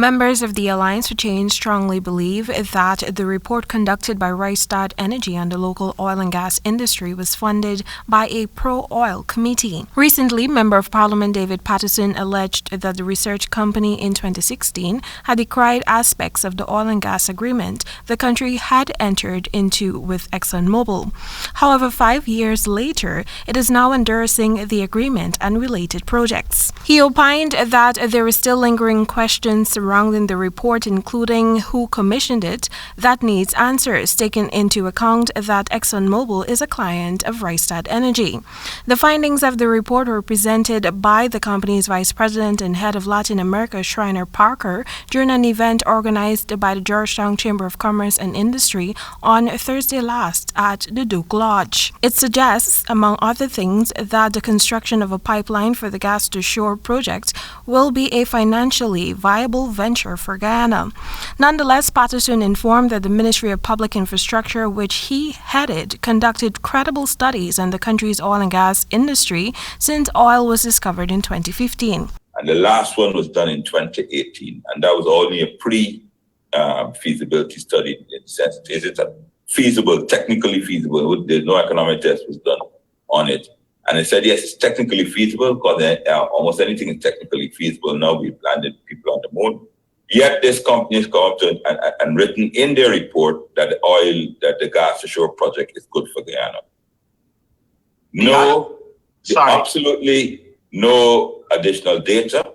Members of the Alliance for Change strongly believe that the report conducted by Rystad Energy on the local oil and gas industry was funded by a pro-oil committee. Recently, Member of Parliament David Patterson alleged that the research company in 2016 had decried aspects of the oil and gas agreement the country had entered into with ExxonMobil. However, 5 years later, it is now endorsing the agreement and related projects. He opined that there is still lingering questions surrounding the report, including who commissioned it, that needs answers, taking into account that ExxonMobil is a client of Rystad Energy. The findings of the report were presented by the company's vice president and head of Latin America, Shriner Parker, during an event organized by the Georgetown Chamber of Commerce and Industry on Thursday last at the Duke Lodge. It suggests, among other things, that the construction of a pipeline for the gas-to-shore project will be a financially viable venture for Guyana. Nonetheless, Patterson informed that the Ministry of Public Infrastructure, which he headed, conducted credible studies on the country's oil and gas industry since oil was discovered in 2015. And the last one was done in 2018, and that was only a pre-feasibility study in the sense, is it feasible, technically feasible? There's no economic test was done on it. And they said, yes, it's technically feasible because almost anything is technically feasible. Now we've landed people on the moon. Yet this company has come up to and written in their report that the gas-to-shore project is good for Guyana. Absolutely no additional data.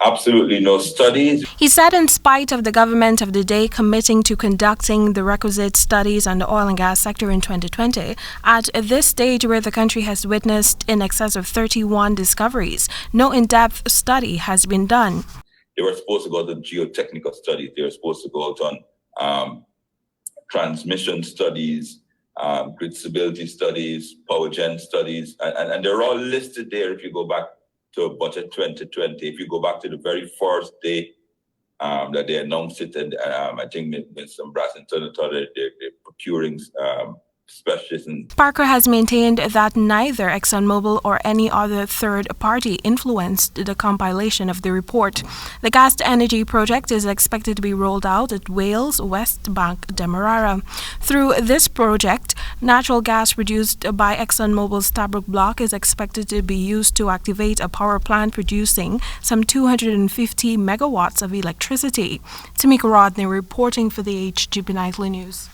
Absolutely no studies. He said in spite of the government of the day committing to conducting the requisite studies on the oil and gas sector in 2020, at this stage where the country has witnessed in excess of 31 discoveries, no in-depth study has been done. They were supposed to go to geotechnical studies. They were supposed to go on transmission studies, grid stability studies, power gen studies, and they're all listed there if you go back to budget 2020. If you go back to the very first day that they announced it, and I think Mr. Brasington thought they're procuring specialists. Parker has maintained that neither ExxonMobil or any other third party influenced the compilation of the report. The gas-to-energy project is expected to be rolled out at Wales West Bank Demerara. Through this project, natural gas produced by ExxonMobil's Stabroek block is expected to be used to activate a power plant producing some 250 megawatts of electricity. Timeka Rodney reporting for the HGB Nightly News.